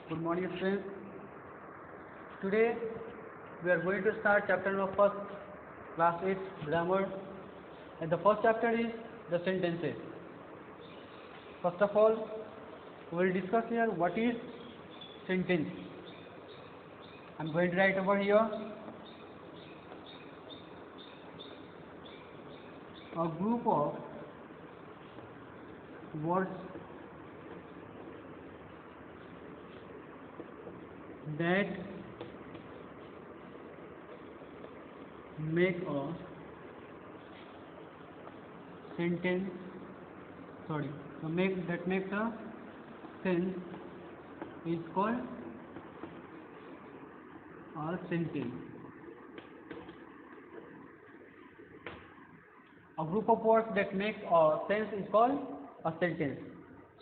Good morning, students. Today we are going to start chapter number first, class 8 grammar, and the first chapter is the sentences. First of all, we will discuss here what is sentence. I am going to write over here a group of words that make a sentence, that makes a sense is called a sentence. A group of words that make a sense is called a sentence.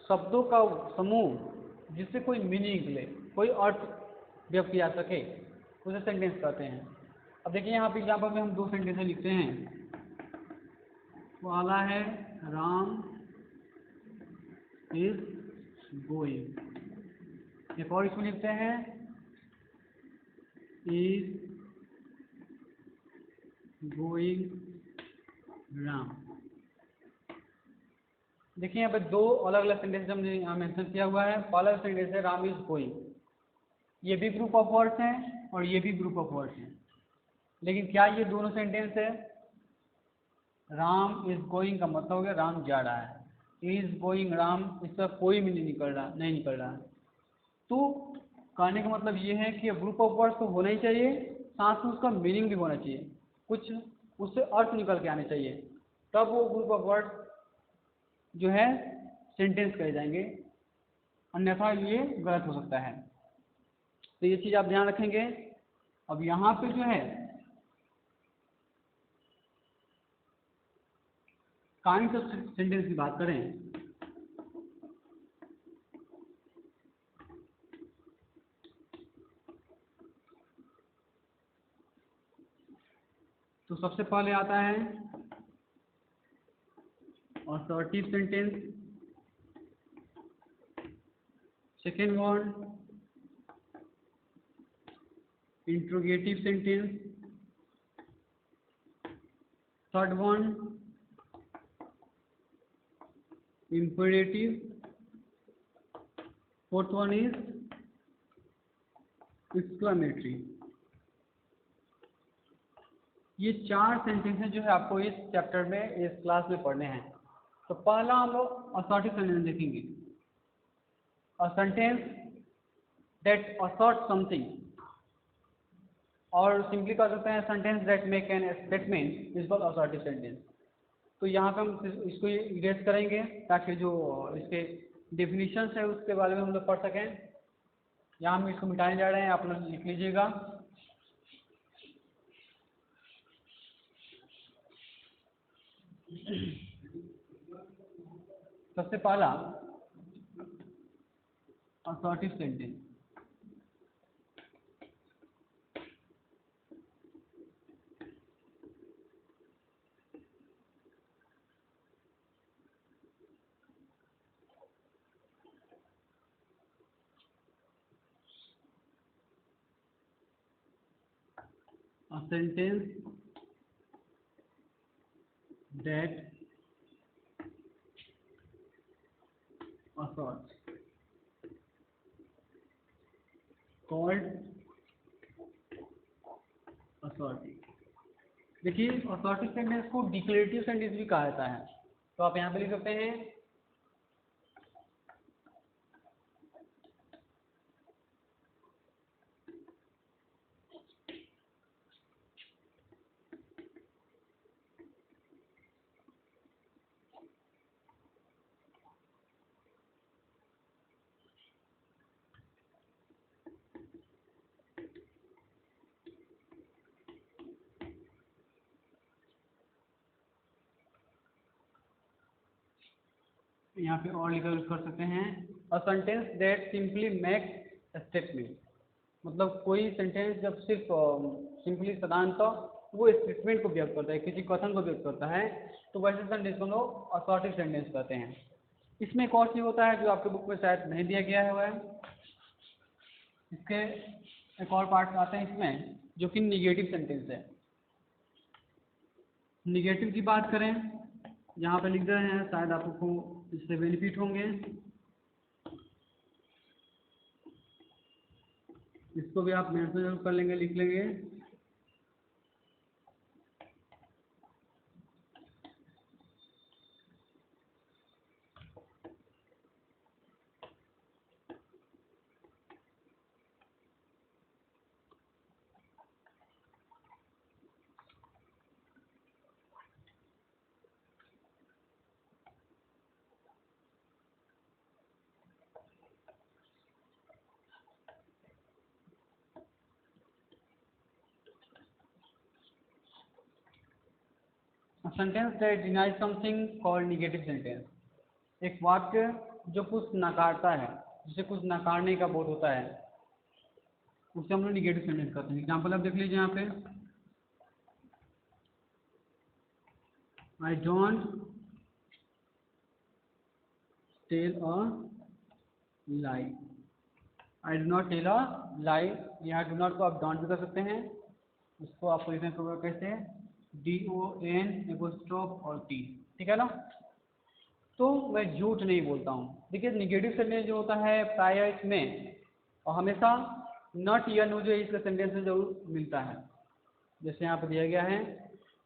शब्दों का समूह जिससे कोई meaning निकले, कोई अर्थ व्यक्त किया जा सके, उसे सेंटेंस कहते हैं। अब देखिए यहाँ पे एग्जाम्पल में हम दो सेंटेंस लिखते हैं। पहला है राम इज गोइंग, एक और इसमें लिखते हैं इज गोइंग राम। देखिए यहाँ पे दो अलग अलग सेंटेंस हमने यहाँ मेंशन किया हुआ है। पहला सेंटेंस है राम इज गोइंग, ये भी ग्रुप ऑफ वर्ड्स हैं और ये भी ग्रुप ऑफ वर्ड्स हैं, लेकिन क्या ये दोनों सेंटेंस है? राम इज गोइंग का मतलब हो गया राम जा रहा है, इज गोइंग राम, इसका कोई मीनिंग नहीं निकल रहा है। तो कहने का मतलब ये है कि ग्रुप ऑफ वर्ड्स तो होना ही चाहिए, साथ में उसका मीनिंग भी होना चाहिए, कुछ उससे अर्थ निकल के आने चाहिए, तब वो ग्रुप ऑफ वर्ड्स जो है सेंटेंस कहे जाएंगे, अन्यथा ये गलत हो सकता है। तो ये चीज़ आप ध्यान रखेंगे। अब यहाँ पे जो है काइंड ऑफ सेंटेंस की बात करें तो सबसे पहले आता है assertive sentence, second one interrogative sentence, third one imperative, fourth one is exclamatory। ये चार सेंटेंस जो है आपको इस चैप्टर में, इस क्लास में पढ़ने हैं। तो पहला हम लोग असर्टिव सेंटेंस देखेंगे। A sentence that assert something, और सिंपली कह सकते हैं sentence that make an statement is called assertive sentence. तो यहाँ पे हम इसको इरेज करेंगे ताकि जो इसके डेफिनेशंस है उसके बारे में हम लोग पढ़ सकें। यहाँ हम इसको मिटाने जा रहे हैं, आप लोग लिख लीजिएगा। सबसे पहला assertive sentence. A sentence that asserts called assertive। देखिए असर्टिव सेंटेंस को डिक्लेरेटिव सेंटेंस भी कहा जाता है। तो आप यहाँ पे लिख सकते हैं यहाँ पे और लिखकर यूज कर सकते हैं a sentence that simply makes statement. मतलब कोई सेंटेंस जब सिर्फ सिंपली साधारणतः वो स्टेटमेंट को व्यक्त करता है, किसी कथन को व्यक्त करता है, तो वैसे सेंटेंस को लोग असर्टिव सेंटेंस कहते हैं। इसमें एक और चीज होता है जो आपके बुक में शायद नहीं दिया गया है, इसके एक और पार्ट आते हैं इसमें जो कि निगेटिव सेंटेंस है। निगेटिव की बात करें, यहाँ पे लिख रहे हैं, शायद आपको इससे बेनिफिट होंगे। इसको भी आप मेंशन जरूर कर लेंगे, लिख लेंगे। Sentence that denies something called negative sentence. एक वाक्य जो कुछ नकारता है, जिसे कुछ नकारने का बोध होता है, उसे हम लोग निगेटिव सेंटेंस कहते हैं। एग्जाम्पल आप देख लीजिए यहाँ पे, I don't tell a lie. I do not tell a lie. यहाँ डू नॉट को आप डोंट भी कर सकते हैं। उसको आपको लिखना होगा कैसे, DON और T, ठीक है ना। तो मैं झूठ नहीं बोलता हूँ। देखिए निगेटिव सेंटेंस जो होता है प्राय इसमें और हमेशा नॉट या नो जो है इसका सेंटेंस में जरूर मिलता है। जैसे यहाँ पर दिया गया है,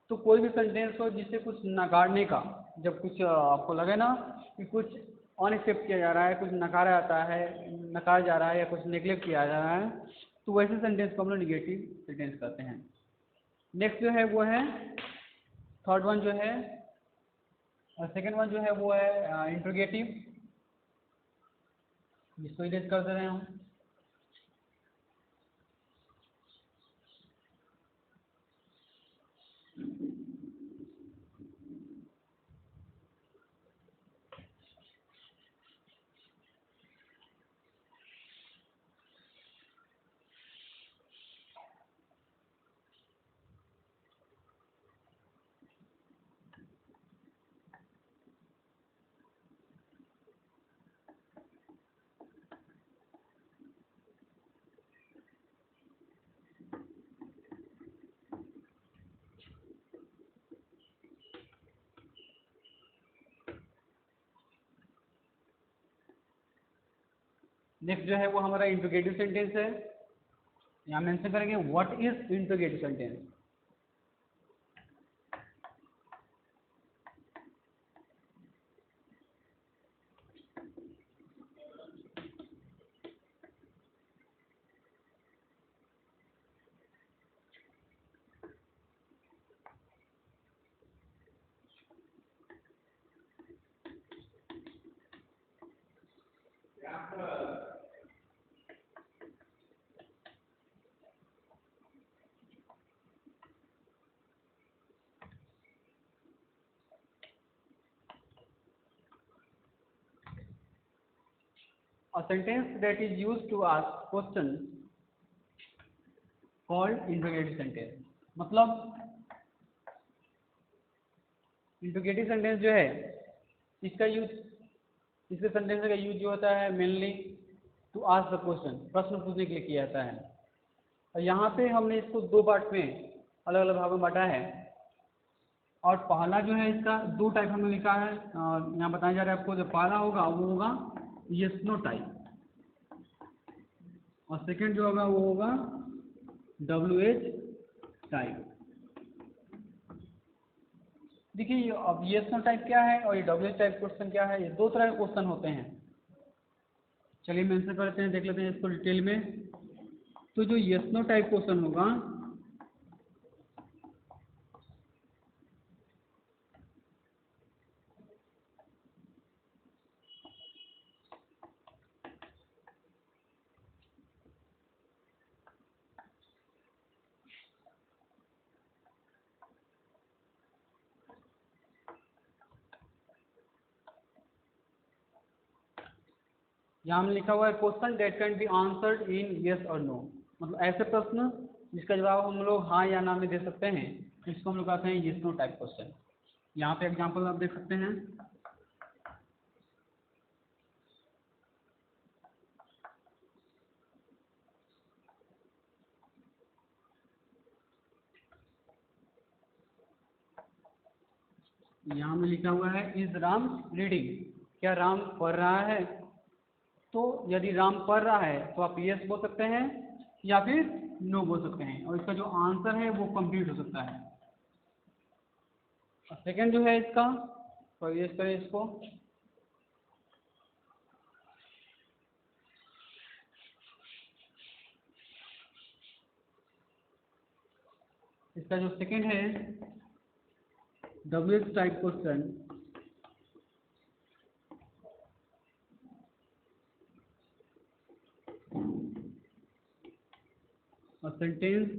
तो कोई भी सेंटेंस हो जिससे कुछ नकारने का, जब कुछ आपको लगे ना कि कुछ अनएक्सेप्ट किया जा रहा है, कुछ नकारा जाता है, नकारा जा रहा है या कुछ नेग्लेक्ट किया जा रहा है, तो वैसे सेंटेंस को हम लोग निगेटिव सेंटेंस कहते हैं। नेक्स्ट जो है वो है थर्ड वन जो है, और सेकेंड वन जो है वो है इंट्रोगेटिव, जिसको इरेज कर दे रहे हैं हम। नेक्स्ट जो है वो हमारा इंट्रोगेटिव सेंटेंस है। यहाँ मेंशन करेंगे what is interrogative sentence. A sentence that is used to ask question called interrogative sentence। मतलब इंट्रोगेटिव सेंटेंस जो है इसका यूज, इसके सेंटेंस का यूज जो होता है mainly to ask the question, प्रश्न पूछने के लिए किया जाता है। और यहाँ पे हमने इसको दो पार्ट में अलग अलग भागों में बांटा है। और पहला जो है इसका दो टाइप हमने लिखा है, यहाँ बताया जा रहा है आपको। जो पहला होगा वो होगा यस नो टाइप, और सेकंड जो होगा वो होगा WH टाइप। देखिए अब यस नो टाइप क्या है और ये WH टाइप क्वेश्चन क्या है, ये दो तरह के क्वेश्चन होते हैं। चलिए मेंशन करते हैं, देख लेते हैं इसको डिटेल में। तो जो यस नो टाइप क्वेश्चन होगा, यहाँ हमने लिखा हुआ है question that can be answered in yes और नो। मतलब ऐसे प्रश्न जिसका जवाब हम लोग हाँ या ना में दे सकते हैं, इसको हम लोग कहते हैं यस नो टाइप क्वेश्चन। यहाँ पे एग्जांपल आप देख सकते हैं। यहाँ में लिखा हुआ है इज राम रीडिंग, क्या राम पढ़ रहा है? तो यदि राम पढ़ रहा है तो आप यस बोल सकते हैं या फिर नो बोल सकते हैं, और इसका जो आंसर है वो कंप्लीट हो सकता है। सेकंड जो है इसका, तो यस करें इसको। इसका जो सेकंड है WH type question, a sentence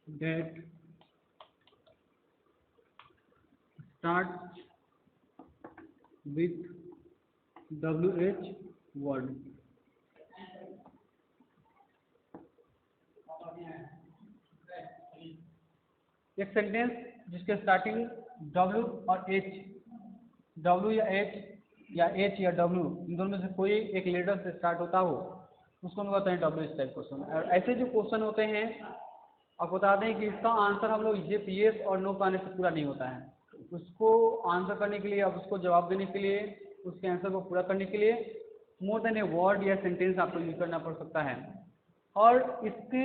that starts with WH word। एक सेंटेंस जिसके स्टार्टिंग W और H, W या H या H या W, इन दोनों में से कोई एक लेटर से स्टार्ट होता हो, उसको हम कहते हैं WH टाइप क्वेश्चन। और ऐसे जो क्वेश्चन होते हैं, आप बता दें कि इसका आंसर हम लोग yes और नो पाने से पूरा नहीं होता है। उसको आंसर करने के लिए, अब उसको जवाब देने के लिए, उसके आंसर को पूरा करने के लिए मोर देन ए वर्ड या सेंटेंस आपको यूज करना पड़ सकता है। और इसके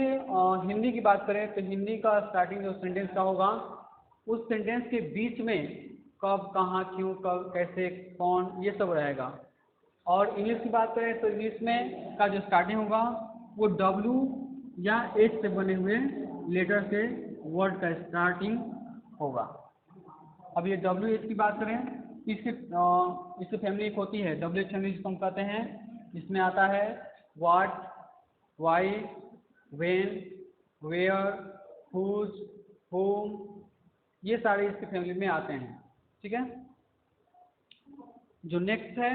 हिंदी की बात करें तो हिंदी का स्टार्टिंग जो सेंटेंस का होगा, उस सेंटेंस के बीच में कब, कहाँ, क्यों, कब, कैसे, कौन, ये सब रहेगा। और इंग्लिश की बात करें तो इंग्लिश में का जो स्टार्टिंग होगा वो W या H से बने हुए लेटर से वर्ड का स्टार्टिंग होगा। अब ये WH की बात करें, इसकी फैमिली एक होती है WH फैमिली, जिसको हम कहते हैं, इसमें आता है what, why, when, where, whose, whom, ये सारे इसके फैमिली में आते हैं। ठीक है, जो नेक्स्ट है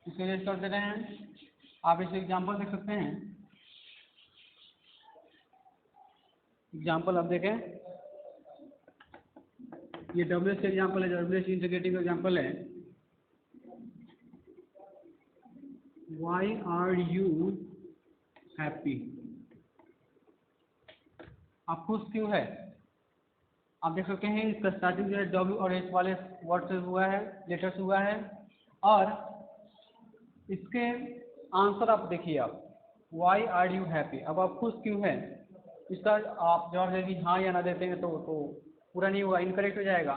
इसको रेस्ट कर दे रहे हैं। आप इसे एग्जाम्पल देख सकते हैं। एग्जाम्पल आप देखें, ये WH का एग्जाम्पल है, WH इंटीग्रेटिंग का एग्जाम्पल है। वाई आर यू हैप्पी, आप खुश क्यों है? आप देख सकते हैं इसका स्टार्टिंग जो है W और H वाले वर्ड से हुआ है, लेटर से हुआ है। और इसके आंसर आप देखिए, आप वाई आर यू हैप्पी, अब आप खुश क्यों है? इसका आप जवाब यदि हाँ या ना देते हैं तो पूरा नहीं होगा, इनकरेक्ट हो जाएगा।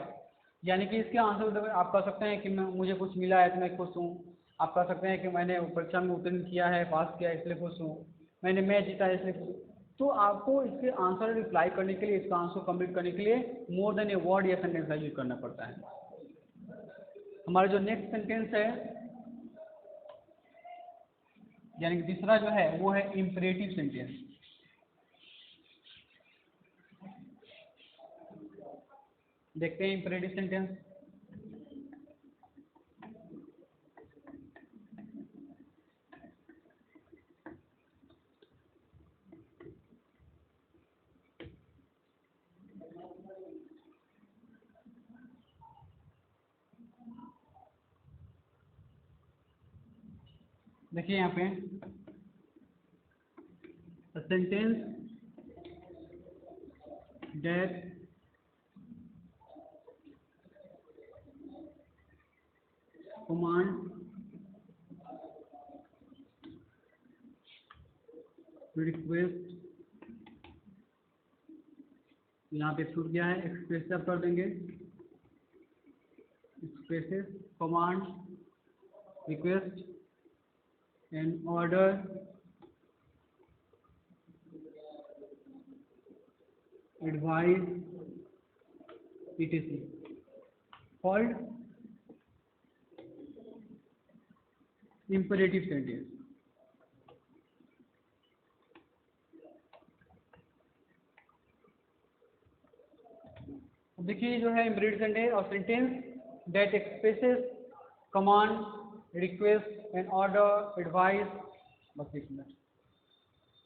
यानी कि इसके आंसर आप कह सकते हैं कि मुझे कुछ मिला है तो मैं खुश हूँ। आप कह सकते हैं कि मैंने परीक्षा में उत्तीर्ण किया है, पास किया है, इसलिए खुश हूँ। मैंने मैच जीता है इसलिए खुश हूँ। तो आपको इसके आंसर रिप्लाई करने के लिए, इसका आंसर कंप्लीट करने के लिए मोर देन ए वर्ड या सेंटेंस का यूज करना पड़ता है। हमारा जो नेक्स्ट सेंटेंस है, यानी कि तीसरा जो है वो है इम्परेटिव सेंटेंस। देखते हैं इम्परेटिव सेंटेंस। देखिए यहाँ पे सेंटेंस that command रिक्वेस्ट, यहाँ पे छूट गया है, एक्सप्रेस आप कर देंगे, expresses command request and order advice etc called imperative sentence. देखिए जो है इम्परेटिव सेंटेंस और sentence that expresses command request and order advice, बस एक minute,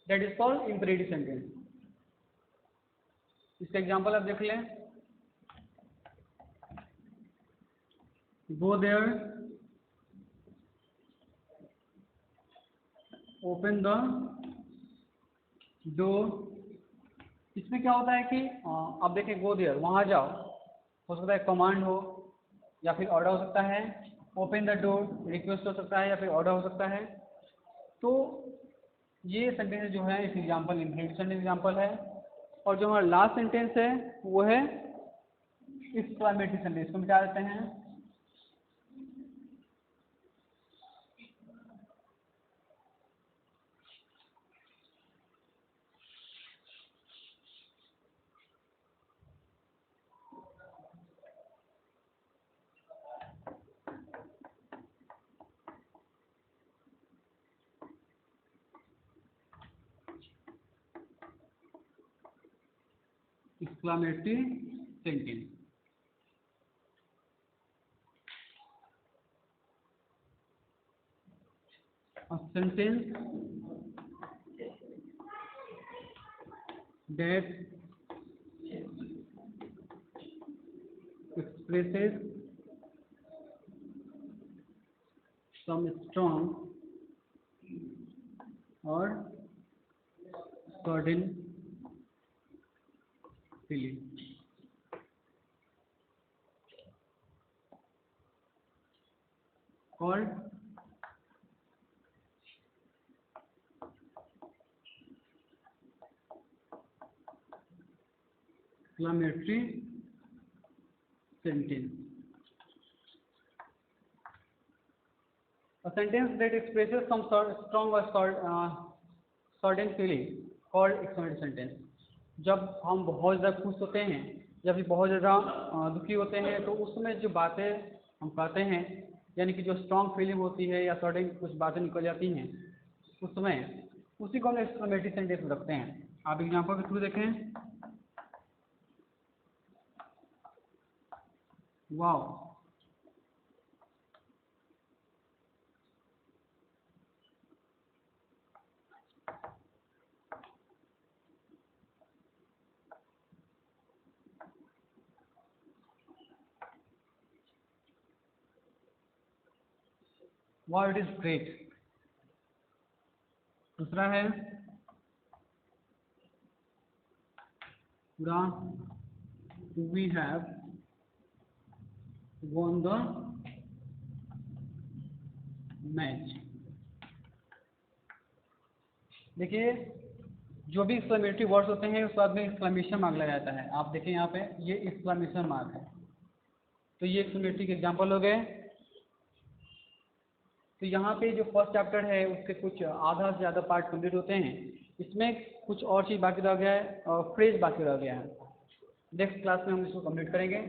that is called imperative sentence. इसका एग्जांपल आप देख लें, go there, open the door. इसमें क्या होता है कि आप देखें गो देयर, वहां जाओ, हो सकता है कमांड हो या फिर ऑर्डर हो सकता है, ओपन द डोर रिक्वेस्ट हो सकता है या फिर ऑर्डर हो सकता है। तो ये सेंटेंस जो है इस एग्जाम्पल इनहेरिट सेंटेंस एग्जाम्पल है। और जो हमारा लास्ट सेंटेंस है वो है एक्सक्लेमेटरी सेंटेंस, इसको मिटा देते हैं। Exclamatory sentence. A sentence that expresses some strong or sudden feeling called exclamatory sentence. A sentence that expresses some strong or sudden feeling called exclamatory sentence. जब हम बहुत ज़्यादा खुश होते हैं या फिर बहुत ज़्यादा दुखी होते हैं तो उस समय जो बातें हम कहते हैं, यानी कि जो स्ट्रॉन्ग फीलिंग होती है या सडन कुछ बातें निकल जाती हैं उस समय, उसी को हम एक्सक्लेमेटरी सेंटेंस में रखते हैं। आप एग्जाम्पल के थ्रू देखें। Wow, wow it is great. दूसरा है we have won the match. देखिए जो भी एक्सक्लेमेटरी वर्ड्स होते हैं उस बाद में एक्सक्लेमेशन मार्क लगाया जाता है। आप देखें यहाँ पे ये एक्सक्लेमेशन मार्क है, तो ये एक्सक्लेमेटरी के एग्जाम्पल हो गए। तो यहाँ पे जो फर्स्ट चैप्टर है उसके कुछ आधा से ज़्यादा पार्ट कंप्लीट होते हैं। इसमें कुछ और चीज़ बाकी रह गया है और फ्रेज बाकी रह गया है। नेक्स्ट क्लास में हम इसको कंप्लीट करेंगे।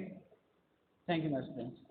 Thank you my students.